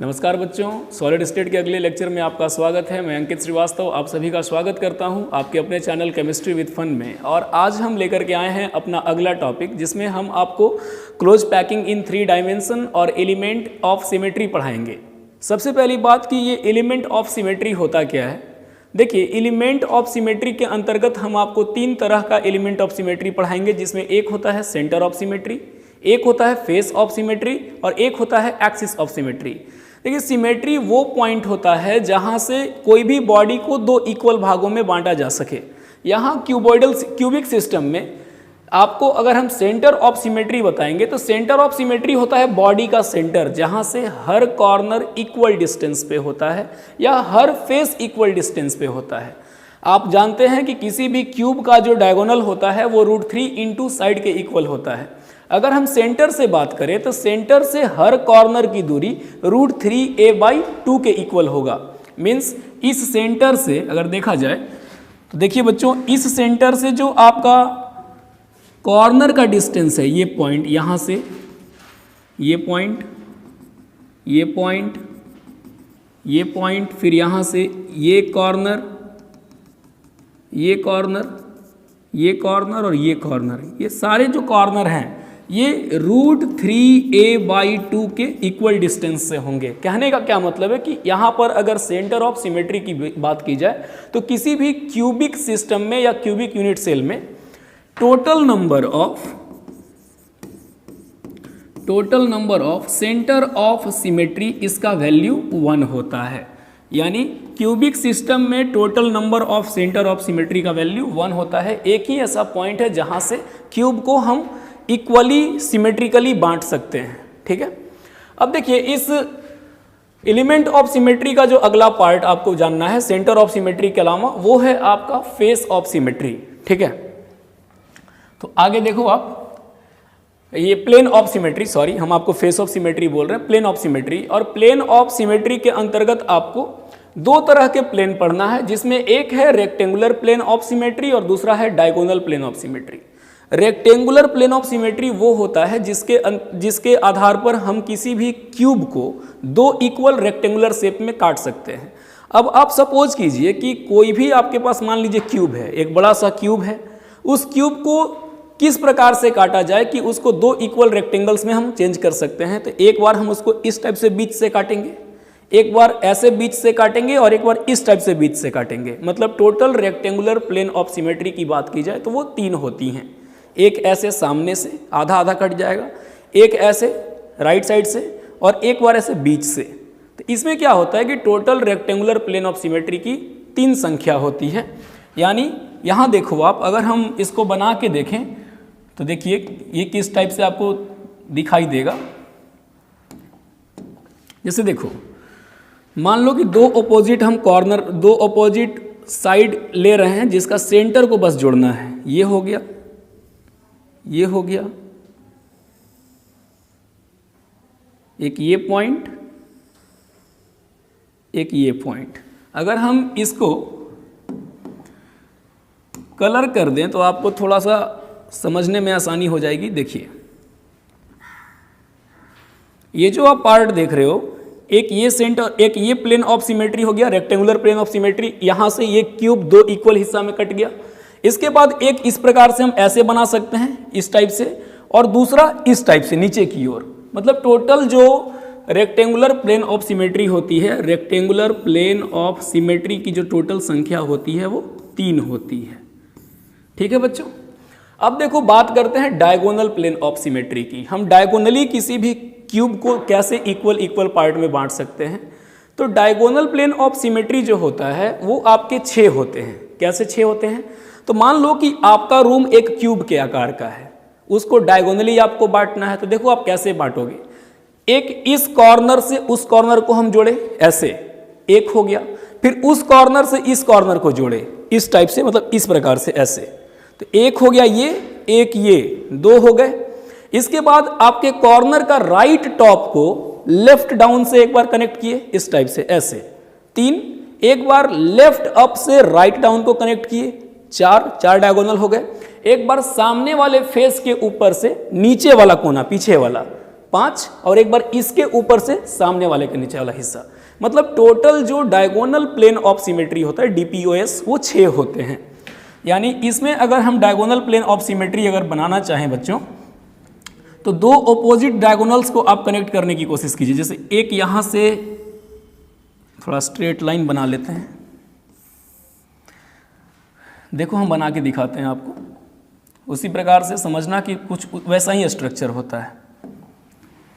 नमस्कार बच्चों, solid state के अगले लेक्चर में आपका स्वागत है। मैं अंकित श्रीवास्तव आप सभी का स्वागत करता हूं आपके अपने चैनल केमिस्ट्री विद फन में। और आज हम लेकर के आए हैं अपना अगला टॉपिक, जिसमें हम आपको क्लोज पैकिंग इन 3 डायमेंशन और एलिमेंट ऑफ सिमेट्री पढ़ाएंगे। सबसे पहली बात कि ये एलिमेंट ऑफ सिमेट्री होता क्या है। देखिए, एलिमेंट ऑफ सिमेट्री के अंतर्गत हम आपको 3 तरह का एलिमेंट ऑफ सिमेट्री पढ़ाएंगे, जिसमें एक होता है सेंटर ऑफ सिमेट्री, एक होता है फेस ऑफ सिमेट्री और एक होता है एक्सिस ऑफ सिमेट्री। देखिए, सिमेट्री वो पॉइंट होता है जहां से कोई भी बॉडी को 2 इक्वल भागों में बांटा जा सके। यहाँ क्यूबिक सिस्टम में आपको अगर हम सेंटर ऑफ सिमेट्री बताएंगे तो सेंटर ऑफ सिमेट्री होता है बॉडी का सेंटर, जहां से हर कॉर्नर इक्वल डिस्टेंस पे होता है या हर फेस इक्वल डिस्टेंस पे होता है। आप जानते हैं कि किसी भी क्यूब का जो डायगोनल होता है वो √3 इंटू साइड के इक्वल होता है। अगर हम सेंटर से बात करें तो सेंटर से हर कॉर्नर की दूरी √3a/2 के इक्वल होगा। मीन्स इस सेंटर से अगर देखा जाए तो देखिए बच्चों, इस सेंटर से जो आपका कॉर्नर का डिस्टेंस है, ये पॉइंट, यहाँ से ये पॉइंट, ये पॉइंट, ये पॉइंट, फिर यहाँ से ये कॉर्नर, ये कॉर्नर, ये कॉर्नर और ये कॉर्नर, ये सारे जो कॉर्नर हैं ये √3a/2 के इक्वल डिस्टेंस से होंगे। कहने का क्या मतलब है कि यहाँ पर अगर सेंटर ऑफ सिमेट्री की बात की जाए तो किसी भी क्यूबिक सिस्टम में या क्यूबिक यूनिट सेल में total number of centre of symmetry इसका वैल्यू 1 होता है। यानी क्यूबिक सिस्टम में total number of centre of symmetry का वैल्यू 1 होता है। एक ही ऐसा पॉइंट है जहां से क्यूब को हम इक्वली सिमेट्रिकली बांट सकते हैं। ठीक है, अब देखिए, इस एलिमेंट ऑफ सिमेट्री का जो अगला पार्ट आपको जानना है सेंटर ऑफ सिमेट्री के अलावा, वो है आपका फेस ऑफ सिमेट्री। ठीक है, तो आगे देखो आप, ये प्लेन ऑफ सिमेट्री, सॉरी हम आपको फेस ऑफ सिमेट्री बोल रहे हैं, प्लेन ऑफ सिमेट्री। और प्लेन ऑफ सिमेट्री के अंतर्गत आपको 2 तरह के प्लेन पढ़ना है, जिसमें एक है रेक्टेंगुलर प्लेन ऑफ सिमेट्री और दूसरा है diagonal plane of symmetry. Rectangular plane of symmetry वो होता है जिसके आधार पर हम किसी भी क्यूब को 2 इक्वल रेक्टेंगुलर शेप में काट सकते हैं। अब आप सपोज कीजिए कि कोई भी आपके पास मान लीजिए क्यूब है, एक बड़ा सा क्यूब है, उस क्यूब को किस प्रकार से काटा जाए कि उसको 2 इक्वल रेक्टेंगल्स में हम चेंज कर सकते हैं। तो एक बार हम उसको इस टाइप से बीच से काटेंगे, एक बार ऐसे बीच से काटेंगे और एक बार इस टाइप से बीच से काटेंगे। मतलब total rectangular plane of symmetry की बात की जाए तो वो 3 होती हैं। एक ऐसे सामने से आधा आधा कट जाएगा, एक ऐसे राइट साइड से और एक बार ऐसे बीच से। तो इसमें क्या होता है कि total rectangular plane of symmetry की 3 संख्या होती है। यानी यहाँ देखो आप, अगर हम इसको बना के देखें तो देखिए ये किस टाइप से आपको दिखाई देगा। जैसे देखो, मान लो कि 2 अपोजिट हम कॉर्नर, 2 अपोजिट साइड ले रहे हैं, जिसका सेंटर को बस जोड़ना है। ये हो गया, ये हो गया, एक ये पॉइंट, एक ये पॉइंट। अगर हम इसको कलर कर दें तो आपको थोड़ा सा समझने में आसानी हो जाएगी। देखिए, ये जो आप पार्ट देख रहे हो, एक ये सेंटर, एक ये प्लेन ऑफ सिमेट्री हो गया, रेक्टेंगुलर प्लेन ऑफ सिमेट्री। यहां से ये क्यूब 2 इक्वल हिस्सा में कट गया। इसके बाद एक इस प्रकार से हम ऐसे बना सकते हैं, इस टाइप से, और दूसरा इस टाइप से नीचे की ओर। मतलब टोटल जो रेक्टेंगुलर प्लेन ऑफ सिमेट्री होती है, रेक्टेंगुलर प्लेन ऑफ सिमेट्री की जो टोटल संख्या होती है वो 3 होती है। ठीक है बच्चों, अब देखो बात करते हैं डायगोनल प्लेन ऑफ सिमेट्री की। हम डायगोनली किसी भी क्यूब को कैसे इक्वल पार्ट में बांट सकते हैं। तो डायगोनल प्लेन ऑफ सिमेट्री जो होता है वो आपके 6 होते हैं। कैसे 6 होते हैं? तो मान लो कि आपका रूम एक क्यूब के आकार का है, उसको डायगोनली आपको बांटना है। तो देखो आप कैसे बांटोगे। एक इस कॉर्नर से उस कॉर्नर को हम जोड़े, ऐसे एक हो गया। फिर उस कॉर्नर से इस कॉर्नर को जोड़े इस टाइप से, मतलब इस प्रकार से ऐसे। तो एक हो गया ये, एक ये, 2 हो गए। इसके बाद आपके कॉर्नर का राइट टॉप को लेफ्ट डाउन से एक बार कनेक्ट किए इस टाइप से, ऐसे 3। एक बार लेफ्ट अप से राइट डाउन को कनेक्ट किए, 4 डायगोनल हो गए। एक बार सामने वाले फेस के ऊपर से नीचे वाला कोना, पीछे वाला 5 और एक बार इसके ऊपर से सामने वाले के नीचे वाला हिस्सा, मतलब टोटल जो डायगोनल प्लेन ऑफ सिमेट्री होता है डीपीओएस वो 6 होते हैं। यानी इसमें अगर हम डायगोनल प्लेन ऑफ सिमेट्री अगर बनाना चाहें बच्चों, तो 2 ऑपोजिट डायगोनल्स को आप कनेक्ट करने की कोशिश कीजिए। जैसे एक यहाँ से थोड़ा स्ट्रेट लाइन बना लेते हैं, देखो हम बना के दिखाते हैं आपको, उसी प्रकार से समझना कि कुछ वैसा ही स्ट्रक्चर होता है।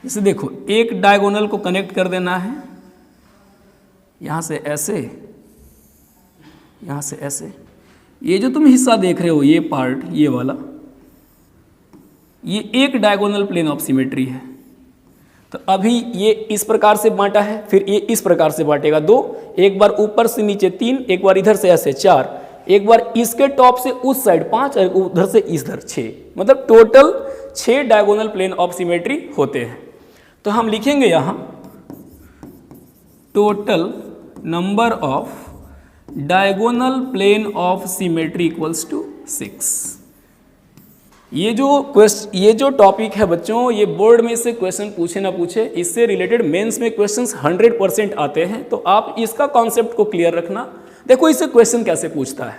जैसे देखो एक डायगोनल को कनेक्ट कर देना है, यहाँ से ऐसे, यहाँ से ऐसे, ये जो तुम हिस्सा देख रहे हो ये पार्ट, ये वाला, ये एक डायगोनल प्लेन ऑफ सिमेट्री है। तो अभी ये इस प्रकार से बांटा है, फिर ये इस प्रकार से बांटेगा 2, एक बार ऊपर से नीचे 3, एक बार इधर से ऐसे 4, एक बार इसके टॉप से उस साइड 5 और उधर से इधर 6, मतलब total 6 diagonal plane of symmetry होते हैं। तो हम लिखेंगे यहाँ total number of diagonal plane of symmetry equals to 6। ये जो टॉपिक है बच्चों, ये बोर्ड में से क्वेश्चन पूछे ना पूछे, इससे रिलेटेड मेंस में क्वेश्चंस 100% आते हैं। तो आप इसका कॉन्सेप्ट को क्लियर रखना। देखो इससे क्वेश्चन कैसे पूछता है,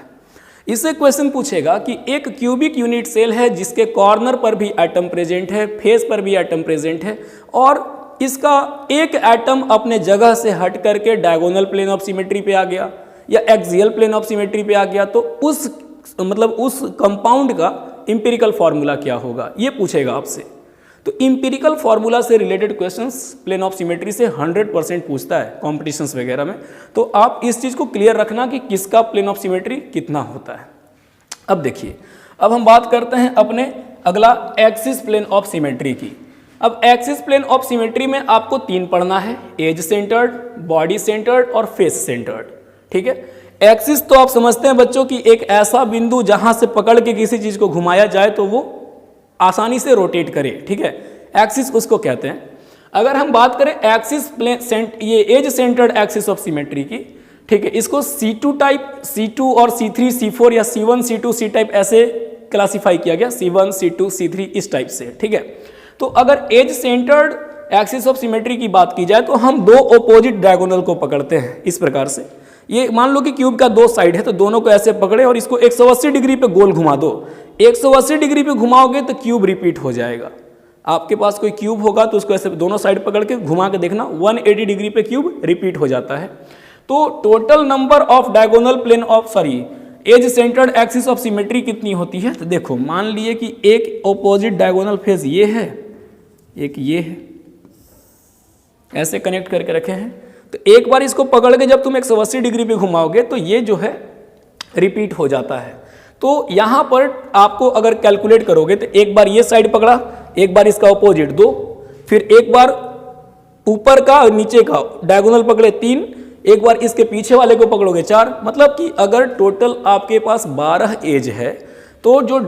इससे क्वेश्चन पूछेगा कि एक क्यूबिक यूनिट सेल है जिसके कॉर्नर पर भी एटम प्रेजेंट है, फेस पर भी एटम प्रेजेंट है, और इसका एक एटम अपने जगह से हट करके डायगोनल प्लेन ऑफ सिमेट्री पे आ गया या एक्सियल प्लेन ऑफ सिमेट्री पे आ गया, तो उस कंपाउंड का इंपेरिकल फार्मूला क्या होगा, ये पूछेगा आपसे। तो इंपेरिकल फार्मूला से related questions plane of symmetry से 100% पूछता है कॉम्पिटिशन्स वगैरह में। तो आप इस चीज़ को क्लियर रखना कि किसका प्लेन ऑफ सिमेट्री कितना होता है। अब देखिए, अब हम बात करते हैं अपने अगला एक्सिस प्लेन ऑफ सिमेट्री की। अब एक्सिस प्लेन ऑफ सिमेट्री में आपको 3 पढ़ना है, एज सेंटर्ड, बॉडी सेंटर्ड और फेस सेंटर्ड। ठीक है, एक्सिस तो आप समझते हैं बच्चों कि एक ऐसा बिंदु जहां से पकड़ के किसी चीज को घुमाया जाए तो वो आसानी से रोटेट करे। ठीक है, एक्सिस उसको कहते हैं। अगर हम बात करें एक्सिस प्लेन, ये edge centred axis of symmetry की, ठीक है, इसको C2 टाइप, C2 और C3, C4 या C1, C2, C टाइप ऐसे क्लासीफाई किया गया, C1, C2, C3 इस टाइप से। ठीक है, तो अगर edge centred axis of symmetry की बात की जाए तो हम 2 ऑपोजिट डायगोनल को पकड़ते हैं इस प्रकार से। ये मान लो कि क्यूब का 2 साइड है, तो दोनों को ऐसे पकड़े और इसको 180 डिग्री पे गोल घुमा दो। 180 डिग्री पे घुमाओगे तो क्यूब रिपीट हो जाएगा। आपके पास कोई क्यूब होगा तो उसको ऐसे दोनों साइड पकड़ के घुमा के देखना, 180 डिग्री पे क्यूब रिपीट हो जाता है। तो total number of diagonal plane of edge centred axis of symmetry कितनी होती है? तो देखो, मान लिए कि एक ऑपोजिट डायगोनल फेज ये है, एक ये है, ऐसे कनेक्ट करके रखे हैं। तो एक बार इसको पकड़ के जब तुम 180 डिग्री पे घुमाओगे तो ये जो है रिपीट हो जाता है। तो यहाँ पर आपको अगर कैलकुलेट करोगे तो एक बार ये साइड पकड़ा, एक बार इसका ऑपोजिट 2, फिर एक बार ऊपर का और नीचे का डायगोनल पकड़े 3, एक बार इसके पीछे वाले को पकड़ोगे 4। मतलब कि अगर टोटल आपके पास 12 एज है तो जो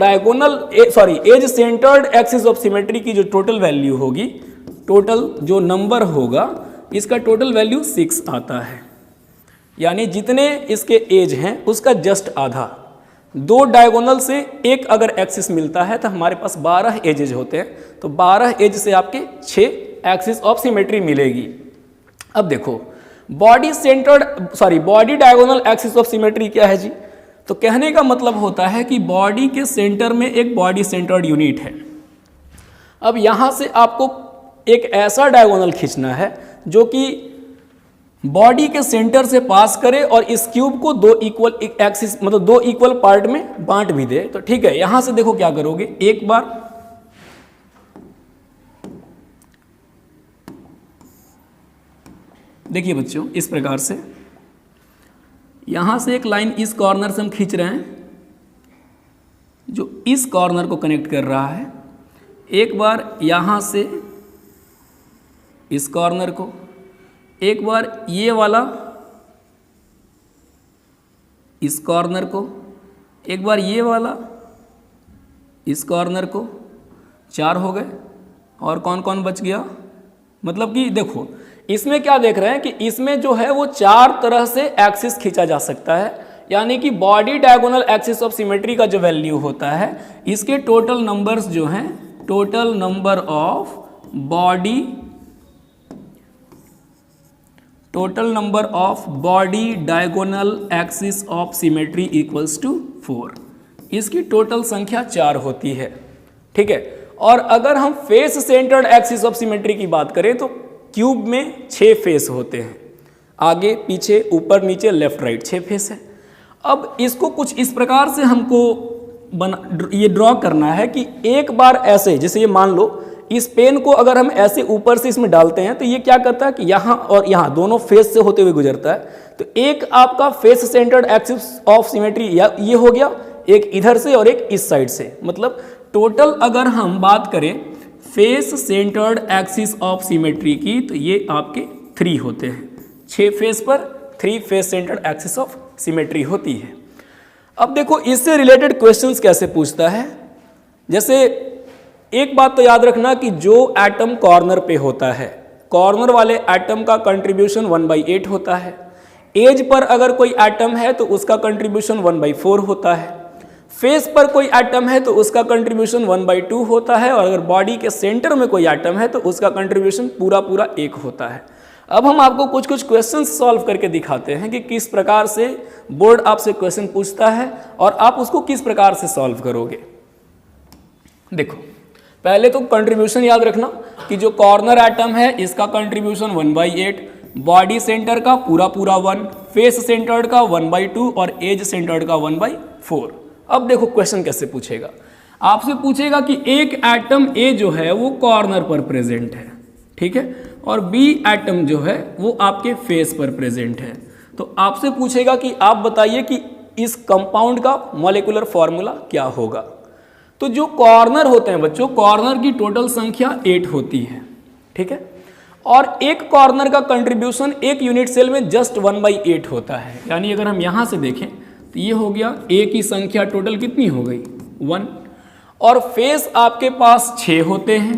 edge centred axis of symmetry की जो टोटल वैल्यू होगी, टोटल जो नंबर होगा, इसका टोटल वैल्यू 6 आता है। यानी जितने इसके एज हैं उसका जस्ट आधा। 2 डायगोनल से एक अगर एक्सिस मिलता है तो हमारे पास 12 एजेज होते हैं, तो 12 एज से आपके 6 एक्सिस ऑफ सिमेट्री मिलेगी। अब देखो, body diagonal axis of symmetry क्या है जी? तो कहने का मतलब होता है कि बॉडी के सेंटर में एक बॉडी सेंटर्ड यूनिट है। अब यहाँ से आपको एक ऐसा डायगोनल खींचना है जो कि बॉडी के सेंटर से पास करे और इस क्यूब को 2 इक्वल एक्सिस, मतलब 2 इक्वल पार्ट में बांट भी दे। तो ठीक है, यहां से देखो क्या करोगे, एक बार देखिए बच्चों, इस प्रकार से यहां से एक लाइन इस कॉर्नर से हम खींच रहे हैं जो इस कॉर्नर को कनेक्ट कर रहा है। एक बार यहां से इस कॉर्नर को, एक बार ये वाला इस कॉर्नर को, एक बार ये वाला इस कॉर्नर को, 4 हो गए। और कौन कौन बच गया? मतलब कि देखो, इसमें क्या देख रहे हैं कि इसमें जो है वो 4 तरह से एक्सिस खींचा जा सकता है। यानी कि body diagonal axis of symmetry का जो वैल्यू होता है, इसके टोटल नंबर्स जो हैं, total number of body diagonal axis of symmetry equals to 4। इसकी टोटल संख्या 4 होती है, ठीक है। और अगर हम face centred axis of symmetry की बात करें तो क्यूब में 6 फेस होते हैं, आगे पीछे ऊपर नीचे लेफ्ट राइट 6 फेस है। अब इसको कुछ इस प्रकार से हमको ये ड्रॉ करना है कि एक बार ऐसे, जैसे ये मान लो इस पेन को अगर हम ऐसे ऊपर से इसमें डालते हैं तो ये क्या करता है कि यहाँ और यहाँ दोनों फेस से होते हुए गुजरता है। तो एक आपका face centred axis of symmetry ये हो गया, एक इधर से और एक इस साइड से। मतलब टोटल अगर हम बात करें face centred axis of symmetry की तो ये आपके 3 होते हैं। 6 फेस पर 3 face centred axis of symmetry होती है। अब देखो इससे रिलेटेड क्वेश्चंस कैसे पूछता है। जैसे एक बात तो याद रखना कि जो एटम कॉर्नर पे होता है, कॉर्नर वाले एटम का कंट्रीब्यूशन 1/8 होता है। एज पर अगर कोई एटम है तो उसका कंट्रीब्यूशन 1/4 होता है। फेस पर कोई एटम है तो उसका कंट्रीब्यूशन 1/2 होता है। और अगर बॉडी के सेंटर में कोई एटम है तो उसका कंट्रीब्यूशन पूरा 1 होता है। अब हम आपको कुछ क्वेश्चन सॉल्व करके दिखाते हैं कि किस प्रकार से बोर्ड आपसे क्वेश्चन पूछता है और आप उसको किस प्रकार से सॉल्व करोगे। देखो पहले तो कंट्रीब्यूशन याद रखना कि जो कॉर्नर एटम है इसका कंट्रीब्यूशन 1/8, बॉडी सेंटर का पूरा 1, फेस सेंटर्ड का 1/2 और एज सेंटर्ड का 1/4। अब देखो क्वेश्चन कैसे पूछेगा। आपसे पूछेगा कि एक एटम ए जो है वो कॉर्नर पर प्रेजेंट है, ठीक है, और बी एटम जो है वो आपके फेस पर प्रेजेंट है। तो आपसे पूछेगा कि आप बताइए कि इस कंपाउंड का मॉलिक्यूलर फॉर्मूला क्या होगा। तो जो कॉर्नर होते हैं बच्चों, कॉर्नर की टोटल संख्या 8 होती है, ठीक है, और एक कॉर्नर का कंट्रीब्यूशन एक यूनिट सेल में जस्ट 1/8 होता है। यानी अगर हम यहाँ से देखें तो ये हो गया ए की संख्या टोटल कितनी हो गई 1, और फेस आपके पास 6 होते हैं।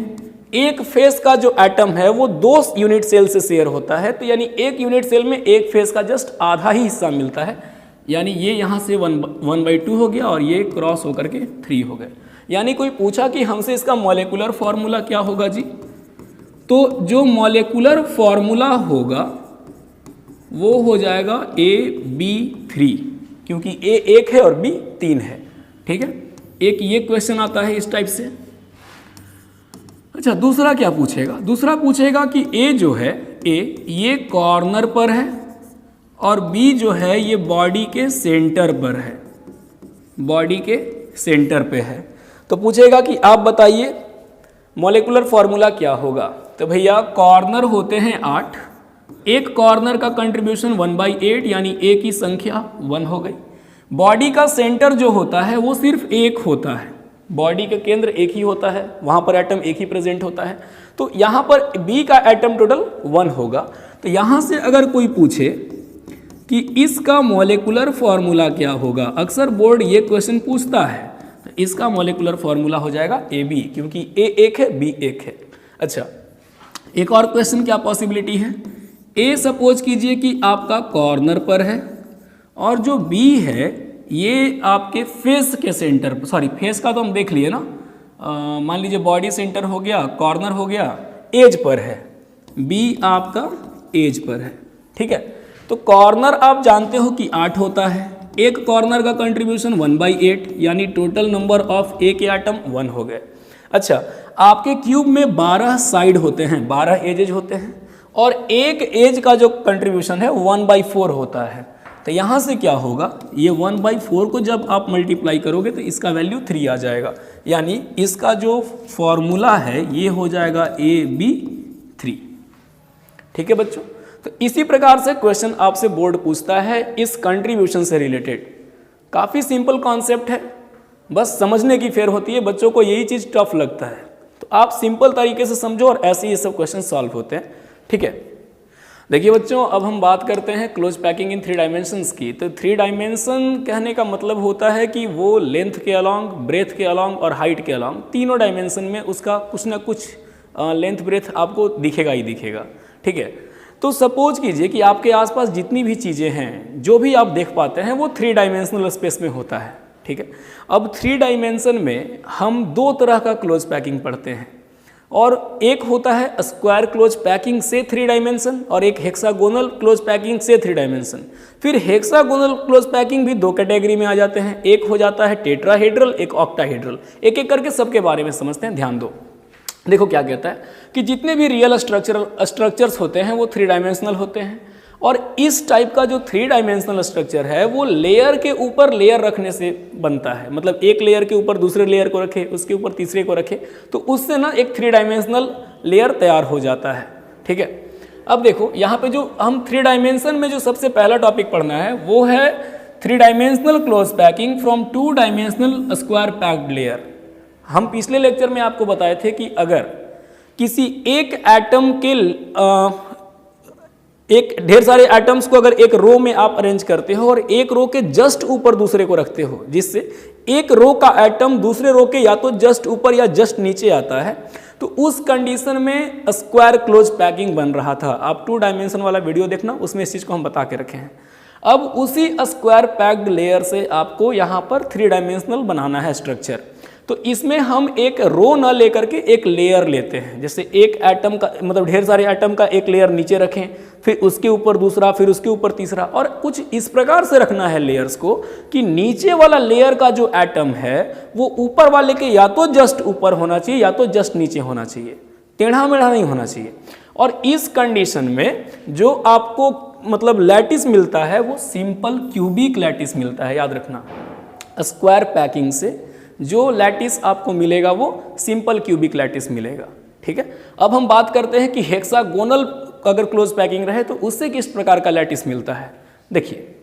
एक फेस का जो एटम है वो 2 यूनिट सेल से शेयर होता है। तो यानी एक यूनिट सेल में एक फेस का जस्ट आधा ही हिस्सा मिलता है। यानी ये यहाँ से 1/2 हो गया और ये क्रॉस होकर के 3 हो गए। यानी कोई पूछा कि हमसे इसका मॉलिक्यूलर फॉर्मूला क्या होगा जी, तो जो मॉलिक्यूलर फॉर्मूला होगा वो हो जाएगा AB3, क्योंकि A 1 है और B 3 है, ठीक है। एक ये क्वेश्चन आता है इस टाइप से। अच्छा दूसरा क्या पूछेगा, दूसरा पूछेगा कि A जो है ये कॉर्नर पर है और B जो है ये बॉडी के सेंटर पर है, बॉडी के सेंटर पे है। तो पूछेगा कि आप बताइए मॉलिक्यूलर फॉर्मूला क्या होगा। तो भैया कॉर्नर होते हैं 8, एक कॉर्नर का कंट्रीब्यूशन 1/8 यानी ए की संख्या 1 हो गई। बॉडी का सेंटर जो होता है वो सिर्फ 1 होता है, बॉडी का केंद्र एक ही होता है, वहाँ पर एटम एक ही प्रेजेंट होता है। तो यहाँ पर बी का एटम टोटल 1 होगा। तो यहाँ से अगर कोई पूछे कि इसका मॉलिक्यूलर फॉर्मूला क्या होगा, अक्सर बोर्ड ये क्वेश्चन पूछता है, तो इसका मॉलिक्यूलर फॉर्मूला हो जाएगा AB, क्योंकि A 1 है B 1 है। अच्छा एक और क्वेश्चन क्या पॉसिबिलिटी है, A सपोज कीजिए कि आपका कॉर्नर पर है और जो B है ये आपके फेस के सेंटर, सॉरी फेस का तो हम देख लिए ना, मान लीजिए बॉडी सेंटर हो गया, कॉर्नर हो गया, एज पर है, B आपका एज पर है, ठीक है। तो कॉर्नर आप जानते हो कि 8 होता है, एक कॉर्नर का कंट्रीब्यूशन 1/8 यानी टोटल नंबर ऑफ ए के एटम 1 हो गए। अच्छा आपके क्यूब में 12 साइड होते हैं, 12 एजेज होते हैं और एक एज का जो कंट्रीब्यूशन है 1/4 होता है। तो यहाँ से क्या होगा, ये 1/4 को जब आप मल्टीप्लाई करोगे तो इसका वैल्यू 3 आ जाएगा। यानी इसका जो फॉर्मूला है ये हो जाएगा AB3, ठीक है बच्चों। तो इसी प्रकार से क्वेश्चन आपसे बोर्ड पूछता है इस कंट्रीब्यूशन से रिलेटेड। काफ़ी सिंपल कॉन्सेप्ट है, बस समझने की फेर होती है, बच्चों को यही चीज़ टफ लगता है। तो आप सिंपल तरीके से समझो और ऐसे ही ये सब क्वेश्चन सॉल्व होते हैं, ठीक है। देखिए बच्चों अब हम बात करते हैं क्लोज पैकिंग इन 3 डायमेंशंस की। तो 3 डायमेंशन कहने का मतलब होता है कि वो लेंथ के अलॉन्ग, ब्रेथ के अलॉन्ग और हाइट के अलॉन्ग, तीनों डायमेंशन में उसका कुछ ना कुछ लेंथ ब्रेथ आपको दिखेगा ही दिखेगा, ठीक है। तो सपोज कीजिए कि आपके आसपास जितनी भी चीज़ें हैं, जो भी आप देख पाते हैं वो 3 डायमेंशनल स्पेस में होता है, ठीक है। अब 3 डायमेंशन में हम 2 तरह का क्लोज पैकिंग पढ़ते हैं। और एक होता है स्क्वायर क्लोज पैकिंग से 3 डायमेंशन और एक हेक्सागोनल क्लोज पैकिंग से 3 डायमेंशन। फिर हेक्सागोनल क्लोज पैकिंग भी 2 कैटेगरी में आ जाते हैं, एक हो जाता है टेट्राहेड्रल, एक ऑक्टाहेड्रल। एक एक करके सबके बारे में समझते हैं, ध्यान दो। देखो क्या कहता है कि जितने भी रियल स्ट्रक्चर्स होते हैं वो 3 डायमेंशनल होते हैं, और इस टाइप का जो 3 डायमेंशनल स्ट्रक्चर है वो लेयर के ऊपर लेयर रखने से बनता है। मतलब एक लेयर के ऊपर दूसरे लेयर को रखे, उसके ऊपर तीसरे को रखे, तो उससे ना एक 3 डायमेंशनल लेयर तैयार हो जाता है। ठीक है, अब देखो यहाँ पे जो हम 3 डायमेंशन में जो सबसे पहला टॉपिक पढ़ना है वो है 3 dimensional close packing from 2 dimensional square packed layer. हम पिछले लेक्चर में आपको बताए थे कि अगर किसी एक एटम के एक ढेर सारे एटम्स को अगर एक रो में आप अरेंज करते हो और एक रो के जस्ट ऊपर दूसरे को रखते हो, जिससे एक रो का एटम दूसरे रो के या तो जस्ट ऊपर या जस्ट नीचे आता है, तो उस कंडीशन में स्क्वायर क्लोज पैकिंग बन रहा था। आप 2 डायमेंशन वाला वीडियो देखना, उसमें इस चीज़ को हम बता के रखे हैं। अब उसी स्क्वायर पैक्ड लेयर से आपको यहाँ पर 3 डायमेंशनल बनाना है स्ट्रक्चर। तो इसमें हम एक रो न लेकर के एक लेयर लेते हैं। जैसे एक एटम का मतलब ढेर सारे एटम का एक लेयर नीचे रखें, फिर उसके ऊपर दूसरा, फिर उसके ऊपर तीसरा, और कुछ इस प्रकार से रखना है लेयर्स को कि नीचे वाला लेयर का जो एटम है वो ऊपर वाले के या तो जस्ट ऊपर होना चाहिए या तो जस्ट नीचे होना चाहिए, टेढ़ा मेढ़ा नहीं होना चाहिए। और इस कंडीशन में जो आपको मतलब लैटिस मिलता है वो सिंपल क्यूबिक लैटिस मिलता है। याद रखना, स्क्वायर पैकिंग से जो लैटिस आपको मिलेगा वो सिंपल क्यूबिक लैटिस मिलेगा। ठीक है, अब हम बात करते हैं कि हेक्सागोनल अगर क्लोज पैकिंग रहे तो उससे किस प्रकार का लैटिस मिलता है। देखिए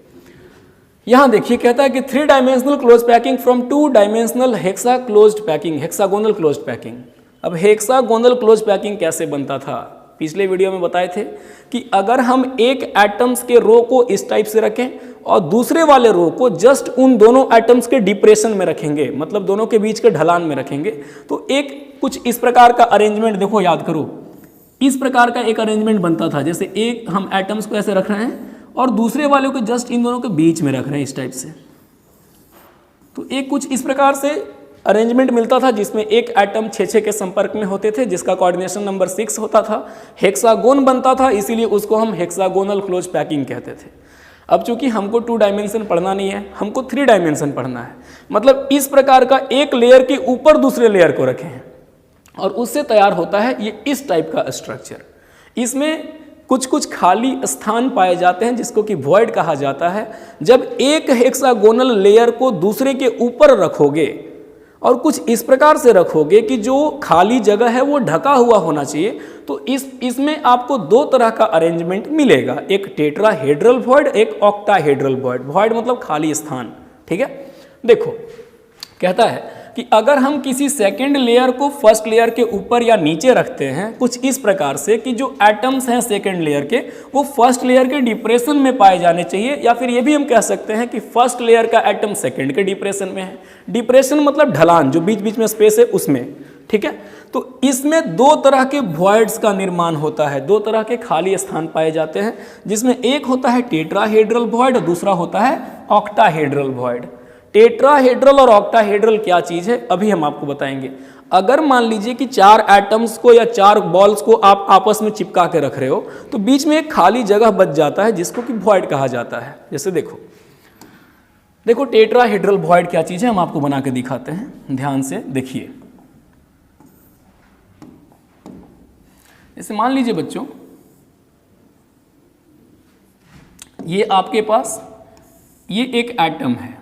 यहां देखिए, कहता है कि 3 dimensional close packing from 2 dimensional hexa closed packing, hexagonal closed packing. अब हेक्सागोनल क्लोज पैकिंग कैसे बनता था, पिछले वीडियो में बताए थे कि अगर हम एक एटम्स के रो को इस टाइप से रखें और दूसरे वाले रो को जस्ट उन दोनों एटम्स के डिप्रेशन में रखेंगे, मतलब दोनों के बीच के ढलान में रखेंगे, तो एक कुछ इस प्रकार का अरेंजमेंट, देखो याद करो, इस प्रकार का एक अरेंजमेंट बनता था। जैसे एक हम एटम्स को ऐसे रख रहे हैं और दूसरे वाले को जस्ट इन दोनों के बीच में रख रहे हैं इस टाइप से, तो एक कुछ इस प्रकार से अरेंजमेंट मिलता था जिसमें एक एटम 6-6 के संपर्क में होते थे, जिसका कोऑर्डिनेशन नंबर 6 होता था, हेक्सागोन बनता था, इसीलिए उसको हम हेक्सागोनल क्लोज पैकिंग कहते थे। अब चूंकि हमको 2 डायमेंशन पढ़ना नहीं है, हमको 3 डायमेंशन पढ़ना है, मतलब इस प्रकार का एक लेयर के ऊपर दूसरे लेयर को रखें और उससे तैयार होता है ये इस टाइप का स्ट्रक्चर। इसमें कुछ कुछ खाली स्थान पाए जाते हैं जिसको कि वॉइड कहा जाता है। जब एक हेक्सागोनल लेयर को दूसरे के ऊपर रखोगे और कुछ इस प्रकार से रखोगे कि जो खाली जगह है वो ढका हुआ होना चाहिए, तो इसमें आपको 2 तरह का अरेंजमेंट मिलेगा, एक टेट्राहेड्रल वॉइड, एक ऑक्टाहेड्रल वॉइड। वॉइड मतलब खाली स्थान। ठीक है, देखो कहता है कि अगर हम किसी सेकेंड लेयर को फर्स्ट लेयर के ऊपर या नीचे रखते हैं कुछ इस प्रकार से कि जो एटम्स हैं सेकेंड लेयर के वो फर्स्ट लेयर के डिप्रेशन में पाए जाने चाहिए, या फिर ये भी हम कह सकते हैं कि फर्स्ट लेयर का एटम सेकेंड के डिप्रेशन में है। डिप्रेशन मतलब ढलान, जो बीच बीच में स्पेस है उसमें। ठीक है, तो इसमें 2 तरह के वॉइड्स का निर्माण होता है, 2 तरह के खाली स्थान पाए जाते हैं, जिसमें एक होता है टेट्राहेड्रल वॉइड और दूसरा होता है ऑक्टाहेड्रल वॉइड। टेट्राहेड्रल और ऑक्टाहेड्रल क्या चीज है अभी हम आपको बताएंगे। अगर मान लीजिए कि 4 एटम्स को या 4 बॉल्स को आप आपस में चिपका के रख रहे हो तो बीच में एक खाली जगह बच जाता है जिसको कि वॉइड कहा जाता है। जैसे देखो टेट्राहेड्रल वॉइड क्या चीज है हम आपको बना के दिखाते हैं, ध्यान से देखिए। जैसे मान लीजिए बच्चों, ये आपके पास ये एक एटम है,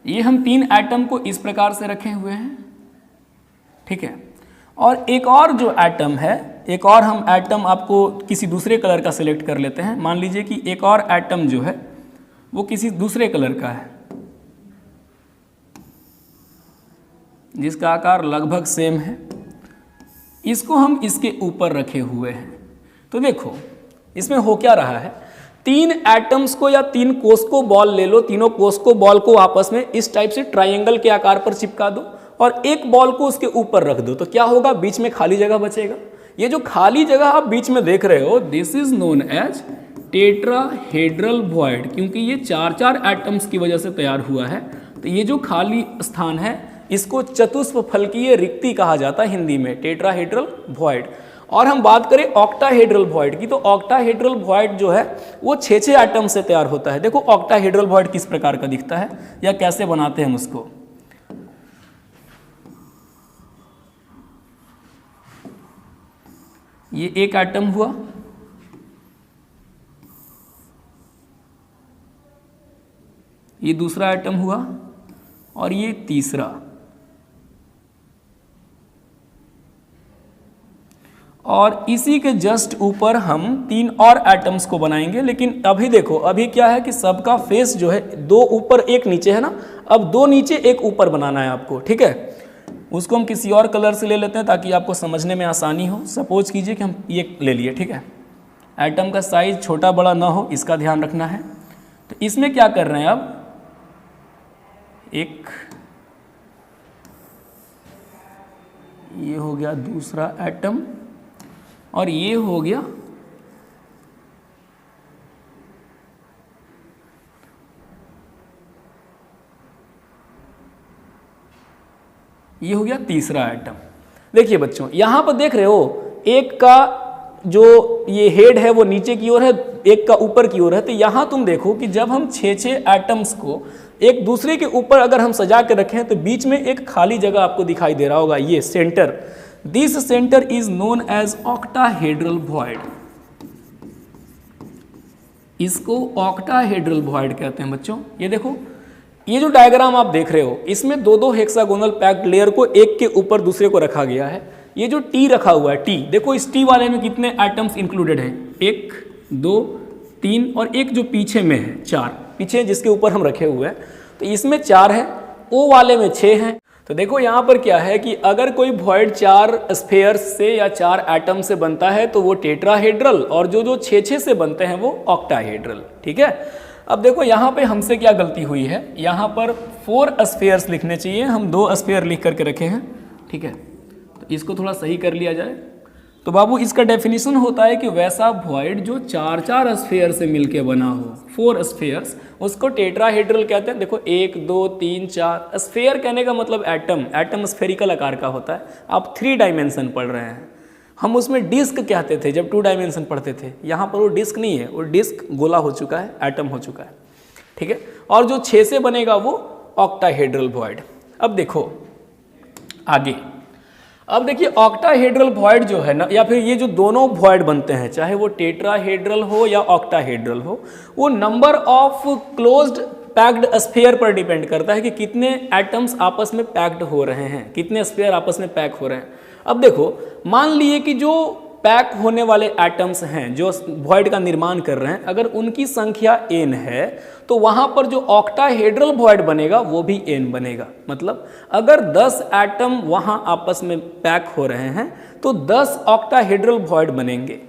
ये हम 3 एटम को इस प्रकार से रखे हुए हैं। ठीक है, और एक और जो एटम है, एक और हम एटम आपको किसी दूसरे कलर का सिलेक्ट कर लेते हैं। मान लीजिए कि एक और एटम जो है वो किसी दूसरे कलर का है जिसका आकार लगभग सेम है, इसको हम इसके ऊपर रखे हुए हैं। तो देखो इसमें हो क्या रहा है, 3 एटम्स को या 3 कोस्को बॉल ले लो, तीनों कोस्को बॉल को आपस में इस टाइप से ट्राइंगल के आकार पर चिपका दो और एक बॉल को उसके ऊपर रख दो, तो क्या होगा, बीच में खाली जगह बचेगा। ये जो खाली जगह आप बीच में देख रहे हो this is known as tetrahedral void, क्योंकि ये 4 एटम्स की वजह से तैयार हुआ है, तो ये जो खाली स्थान है इसको चतुष्फलकीय रिक्ति कहा जाता है हिंदी में, टेट्राहेड्रल वॉइड। और हम बात करें ऑक्टाहेड्रल वॉइड की, तो ऑक्टाहेड्रल वॉइड जो है वो 6 एटम से तैयार होता है। देखो ऑक्टाहेड्रल वॉइड किस प्रकार का दिखता है या कैसे बनाते हैं हम उसको। ये एक एटम हुआ, ये दूसरा एटम हुआ और ये तीसरा, और इसी के जस्ट ऊपर हम 3 और एटम्स को बनाएंगे। लेकिन अभी देखो, अभी क्या है कि सबका फेस जो है 2 ऊपर 1 नीचे है ना, अब 2 नीचे 1 ऊपर बनाना है आपको, ठीक है। उसको हम किसी और कलर से ले लेते हैं ताकि आपको समझने में आसानी हो। सपोज कीजिए कि हम ये ले लिए, ठीक है। एटम का साइज छोटा बड़ा ना हो, इसका ध्यान रखना है। तो इसमें क्या कर रहे हैं, अब एक ये हो गया दूसरा एटम और ये हो गया तीसरा एटम। देखिए बच्चों, यहां पर देख रहे हो एक का जो ये हेड है वो नीचे की ओर है, एक का ऊपर की ओर है। तो यहां तुम देखो कि जब हम 6 एटम्स को एक दूसरे के ऊपर अगर हम सजा के रखें तो बीच में एक खाली जगह आपको दिखाई दे रहा होगा, ये centre. This centre is known as octahedral void. इसको ऑक्टाहेड्रल वॉइड कहते हैं बच्चों। ये देखो, ये जो डायग्राम आप देख रहे हो इसमें 2 हेक्सागोनल पैक्ड लेयर को एक के ऊपर दूसरे को रखा गया है। ये जो टी रखा हुआ है, टी, देखो इस टी वाले में कितने एटम्स इंक्लूडेड हैं, 1 2 3 और एक जो पीछे में है 4, पीछे जिसके ऊपर हम रखे हुए हैं, तो इसमें 4 है, ओ वाले में 6 हैं। तो देखो यहाँ पर क्या है कि अगर कोई वॉइड 4 स्फेयर्स से या 4 एटम से बनता है तो वो टेट्राहेड्रल, और जो 6 से बनते हैं वो ऑक्टाहेड्रल, ठीक है। अब देखो यहाँ पे हमसे क्या गलती हुई है, यहाँ पर 4 स्फेयर्स लिखने चाहिए, हम 2 स्फेयर लिख करके रखे हैं, ठीक है। तो इसको थोड़ा सही कर लिया जाए। तो बाबू इसका डेफिनेशन होता है कि वैसा वॉइड जो 4 स्फेयर से मिलके बना हो, 4 स्फेयर्स, उसको टेट्राहेड्रल कहते हैं। देखो 1 2 3 4, स्फेयर कहने का मतलब एटम स्फेरिकल आकार का होता है। आप 3 डायमेंशन पढ़ रहे हैं, हम उसमें डिस्क कहते थे जब 2 डायमेंशन पढ़ते थे। यहाँ पर वो डिस्क नहीं है, वो डिस्क गोला हो चुका है, एटम हो चुका है, ठीक है। और जो 6 से बनेगा वो ऑक्टाहेड्रल वॉइड। अब देखो आगे, अब देखिए ऑक्टाहेड्रल वॉइड जो है ना, या फिर ये जो दोनों वॉइड बनते हैं, चाहे वो टेट्राहेड्रल हो या ऑक्टाहेड्रल हो, वो number of closed packed sphere पर डिपेंड करता है कि कितने एटम्स आपस में पैक्ड हो रहे हैं, कितने स्फीयर आपस में पैक हो रहे हैं। अब देखो, मान लिए कि जो पैक होने वाले एटम्स हैं जो वॉइड का निर्माण कर रहे हैं, अगर उनकी संख्या n है तो वहां पर जो ऑक्टाहेड्रल वॉइड बनेगा वो भी n बनेगा। मतलब अगर 10 एटम वहां आपस में पैक हो रहे हैं तो 10 ऑक्टाहेड्रल वॉइड बनेंगे।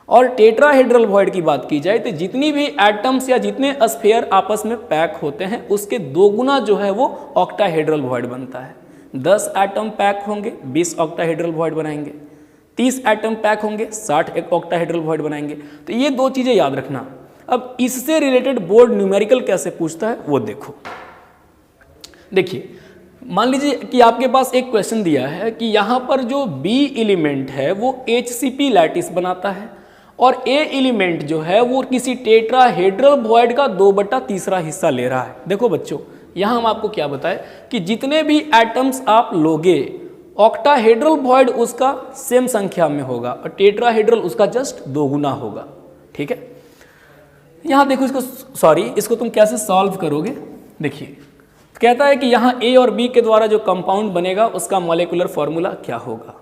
और टेट्राहेड्रल वॉइड की बात की जाए तो जितनी भी एटम्स या जितने स्फीयर आपस में पैक होते हैं उसके 2 गुना जो है वो ऑक्टाहेड्रल वॉइड बनता है। 10 एटम पैक होंगे 20 ऑक्टाहेड्रल वॉइड बनाएंगे, 30 एटम पैक होंगे 60 एक ऑक्टाहेड्रल वॉइड बनाएंगे। तो ये 2 चीजें याद रखना। अब इससे रिलेटेड बोर्ड न्यूमेरिकल कैसे पूछता है वो देखो। देखिए, मान लीजिए कि आपके पास एक क्वेश्चन दिया है कि यहाँ पर जो B एलिमेंट है वो HCP लैटिस बनाता है और A एलिमेंट जो है वो किसी टेट्राहेड्रल वॉइड का 2/3 हिस्सा ले रहा है। देखो बच्चों, यहाँ हम आपको क्या बताएं कि जितने भी एटम्स आप लोगे, ऑक्टाहेड्रल वॉइड उसका सेम संख्या में होगा और टेट्राहेड्रल उसका जस्ट 2 गुना होगा, ठीक है। यहाँ देखो इसको तुम कैसे सॉल्व करोगे। देखिए, कहता है कि यहाँ A और B के द्वारा जो कंपाउंड बनेगा उसका मॉलिक्यूलर फॉर्मूला क्या होगा।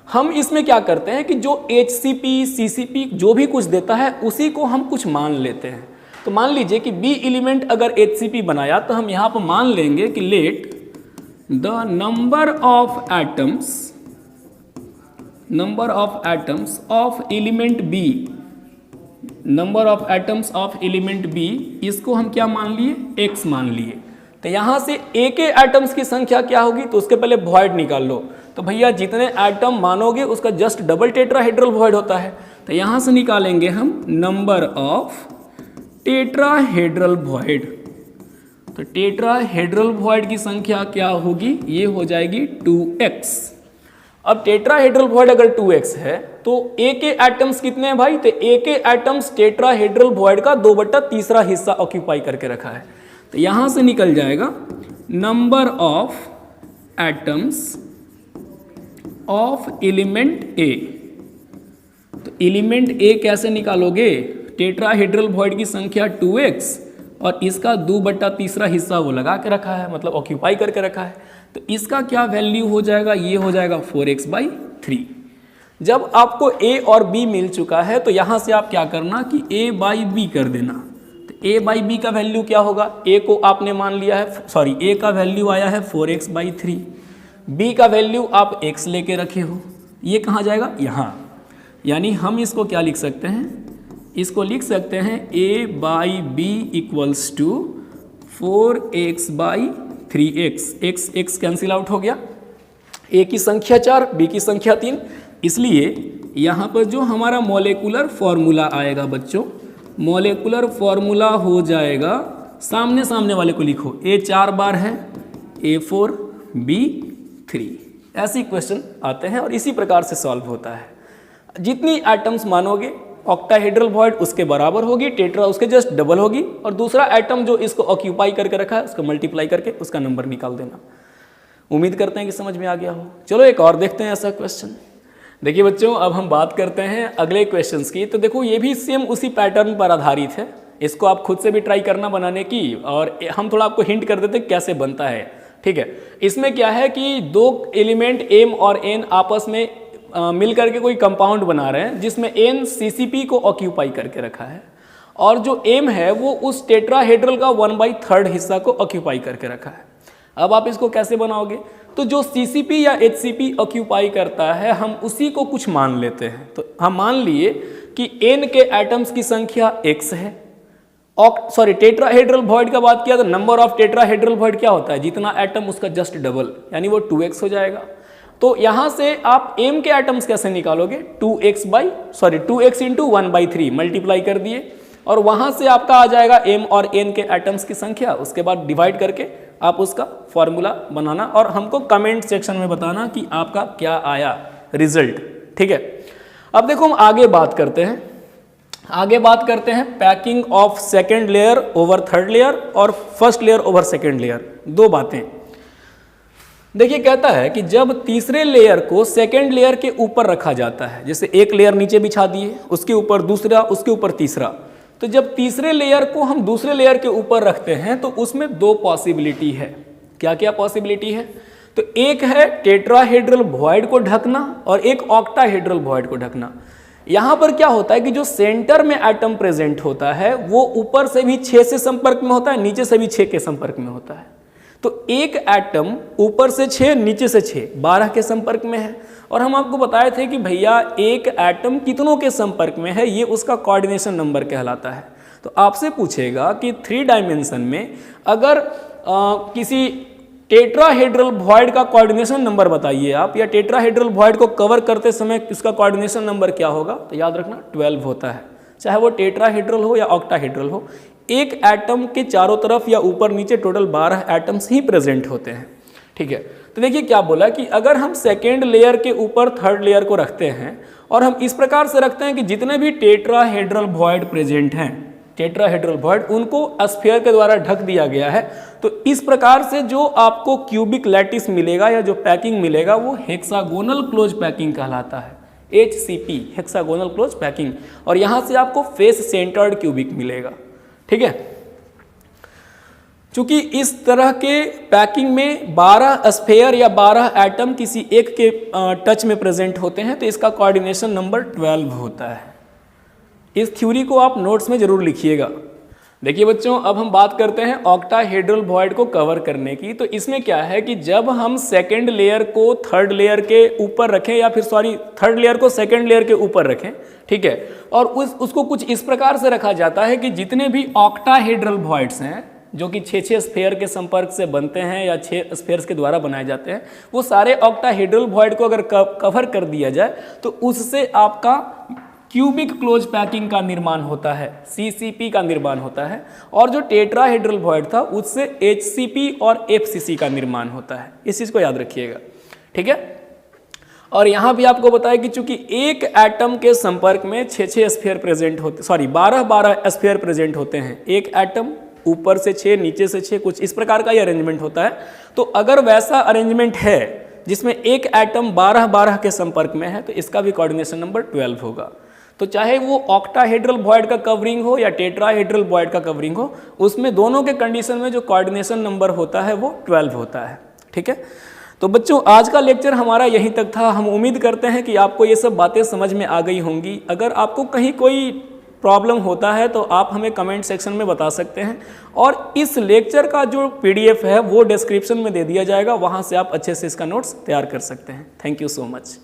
हम इसमें क्या करते हैं कि जो HCP CCP जो भी कुछ देता है उसी को हम कुछ मान लेते हैं। तो मान लीजिए कि B एलिमेंट अगर HCP बनाया तो हम यहाँ पर मान लेंगे कि let the number of atoms of element B, number of atoms of element B, इसको हम क्या मान लिए, x मान लिए। तो यहाँ से A के एटम्स की संख्या क्या होगी, तो उसके पहले वॉइड निकाल लो। तो भैया जितने एटम मानोगे उसका जस्ट डबल टेट्राहेड्रल वॉइड होता है। तो यहाँ से निकालेंगे हम नंबर ऑफ टेट्राहेड्रल वॉइड। तो टेट्राहेड्रल वॉइड की संख्या क्या होगी, ये हो जाएगी 2x। अब टेट्राहेड्रल वॉइड अगर 2x है तो A के एटम्स कितने हैं भाई, तो A के एटम्स टेट्राहेड्रल वॉइड का 2/3 हिस्सा ऑक्यूपाई करके रखा है। तो यहां से निकल जाएगा number of atoms of element A। तो एलिमेंट A कैसे निकालोगे, टेट्राहेड्रल वॉइड की संख्या 2x और इसका 2/3 हिस्सा वो लगा के रखा है, मतलब ऑक्यूपाई करके रखा है। तो इसका क्या वैल्यू हो जाएगा, ये हो जाएगा 4x/3। जब आपको A और B मिल चुका है तो यहां से आप क्या करना कि A/B कर देना। तो A/B का वैल्यू क्या होगा, A को आपने मान लिया है, सॉरी A का वैल्यू आया है 4x/3, B का वैल्यू आप x लेके रखे हो, ये कहाँ जाएगा, यहाँ। यानी हम इसको क्या लिख सकते हैं, इसको लिख सकते हैं A/B equals to 4x/3x। x cancel out हो गया, A की संख्या 4, B की संख्या 3, इसलिए यहाँ पर जो हमारा मॉलिक्यूलर फॉर्मूला आएगा बच्चों, मॉलिक्यूलर फॉर्मूला हो जाएगा, सामने सामने वाले को लिखो, A 4 बार है, A4 B3। ऐसे क्वेश्चन आते हैं और इसी प्रकार से सॉल्व होता है। जितनी एटम्स मानोगे ऑक्टाहेड्रल वॉइड उसके बराबर होगी, टेट्रा उसके जस्ट डबल होगी, और दूसरा एटम जो इसको ऑक्यूपाई करके रखा है उसको मल्टीप्लाई करके उसका नंबर निकाल देना। उम्मीद करते हैं कि समझ में आ गया हो। चलो एक और देखते हैं ऐसा क्वेश्चन। देखिए बच्चों, अब हम बात करते हैं अगले क्वेश्चंस की। तो देखो ये भी सेम उसी पैटर्न पर आधारित है, इसको आप खुद से भी ट्राई करना बनाने की, और हम थोड़ा आपको हिंट कर देते हैं कैसे बनता है। ठीक है, इसमें क्या है कि दो एलिमेंट M और N आपस में मिल करके कोई कंपाउंड बना रहे हैं जिसमें N CCP को ऑक्यूपाई करके रखा है, और जो M है वो उस टेट्राहेड्रल का 1/3 हिस्सा को ऑक्यूपाई करके रखा है। अब आप इसको कैसे बनाओगे, तो जो CCP या HCP ऑक्यूपाई करता है हम उसी को कुछ मान लेते हैं। तो हम मान लिए कि N के एटम्स की संख्या x है, टेट्राहेड्रल वॉइड का बात किया तो नंबर ऑफ टेट्राहेड्रल वॉइड क्या होता है, जितना एटम उसका जस्ट डबल, यानी वो 2x हो जाएगा। तो यहां से आप M के एटम्स कैसे निकालोगे, 2x इंटू 1/3 मल्टीप्लाई कर दिए, और वहां से आपका आ जाएगा M और N के एटम्स की संख्या, उसके बाद डिवाइड करके आप उसका फॉर्मूला बनाना और हमको कमेंट सेक्शन में बताना कि आपका क्या आया रिजल्ट। ठीक है, अब देखो हम आगे बात करते हैं packing of second layer over third layer और first layer over second layer. दो बातें देखिए, कहता है कि जब तीसरे लेयर को सेकेंड लेयर के ऊपर रखा जाता है, जैसे एक लेयर नीचे बिछा दिए, उसके ऊपर दूसरा, उसके ऊपर तीसरा, तो जब तीसरे लेयर को हम दूसरे लेयर के ऊपर रखते हैं तो उसमें दो पॉसिबिलिटी है। क्या क्या पॉसिबिलिटी है, तो एक है टेट्राहेड्रल वॉइड को ढकना और एक ऑक्टाहेड्रल वॉइड को ढकना। यहां पर क्या होता है कि जो सेंटर में एटम प्रेजेंट होता है वो ऊपर से भी 6 से संपर्क में होता है, नीचे से भी 6 के संपर्क में होता है। तो एक एटम ऊपर से 6 नीचे से 6 12 के संपर्क में है, और हम आपको बताए थे कि भैया एक एटम कितनों के संपर्क में है, ये उसका कोऑर्डिनेशन नंबर कहलाता है। तो आपसे पूछेगा कि 3 डायमेंशन में अगर किसी टेट्राहेड्रल वॉइड का कोऑर्डिनेशन नंबर बताइए आप, या टेट्राहेड्रल वॉइड को कवर करते समय इसका कोऑर्डिनेशन नंबर क्या होगा, तो याद रखना 12 होता है, चाहे वो टेट्राहेड्रल हो या ऑक्टाहेड्रल हो। एक एटम के चारों तरफ या ऊपर नीचे टोटल 12 एटम्स ही प्रेजेंट होते हैं। ठीक है, तो देखिए क्या बोला कि अगर हम सेकेंड लेयर के ऊपर थर्ड लेयर को रखते हैं और हम इस प्रकार से रखते हैं कि जितने भी टेट्राहेड्रल वॉइड प्रेजेंट हैं, टेट्राहेड्रल वॉइड, उनको स्फीयर के द्वारा ढक दिया गया है। तो इस प्रकार से जो आपको क्यूबिक लैटिस मिलेगा या जो पैकिंग मिलेगा वो हेक्सागोनल क्लोज पैकिंग कहलाता है, HCP, हेक्सागोनल क्लोज पैकिंग, और यहां से आपको फेस सेंटर्ड क्यूबिक मिलेगा। ठीक है, चूंकि इस तरह के पैकिंग में 12 स्फीयर या 12 एटम किसी एक के टच में प्रेजेंट होते हैं, तो इसका कोऑर्डिनेशन नंबर 12 होता है। इस थ्योरी को आप नोट्स में जरूर लिखिएगा। देखिए बच्चों, अब हम बात करते हैं ऑक्टाहेड्रल वॉइड को कवर करने की। तो इसमें क्या है कि जब हम सेकेंड लेयर को थर्ड लेयर के ऊपर रखें, या फिर थर्ड लेयर को सेकेंड लेयर के ऊपर रखें, ठीक है, और उसको कुछ इस प्रकार से रखा जाता है कि जितने भी ऑक्टाहेड्रल वॉइड्स हैं जो कि 6 स्फीयर के संपर्क से बनते हैं या 6 स्फीयर्स के द्वारा बनाए जाते हैं, वो सारे ऑक्टाहेड्रल वॉइड को अगर कवर कर दिया जाए तो उससे आपका क्यूबिक क्लोज पैकिंग का निर्माण होता है, सीसीपी का निर्माण होता है, और जो टेट्राहेड्रल वॉइड था उससे एचसीपी और एफसीसी का निर्माण होता है। इस चीज़ को याद रखिएगा, ठीक है। और यहाँ भी आपको बताया कि चूंकि एक एटम के संपर्क में 6 स्फीयर प्रेजेंट होते, 12 स्फीयर प्रेजेंट होते हैं। एक एटम ऊपर से 6 नीचे से 6, कुछ इस प्रकार का ये अरेंजमेंट होता है। तो अगर वैसा अरेंजमेंट है जिसमें एक एटम 12 के संपर्क में है तो इसका भी कोऑर्डिनेशन नंबर 12 होगा। तो चाहे वो ऑक्टाहेड्रल वॉइड का कवरिंग हो या टेट्राहेड्रल वॉइड का कवरिंग हो, उसमें दोनों के कंडीशन में जो कोऑर्डिनेशन नंबर होता है वो 12 होता है, ठीक है। तो बच्चों आज का लेक्चर हमारा यहीं तक था। हम उम्मीद करते हैं कि आपको ये सब बातें समझ में आ गई होंगी। अगर आपको कहीं कोई प्रॉब्लम होता है तो आप हमें कमेंट सेक्शन में बता सकते हैं, और इस लेक्चर का जो PDF है वो डिस्क्रिप्शन में दे दिया जाएगा, वहाँ से आप अच्छे से इसका नोट्स तैयार कर सकते हैं। Thank you so much.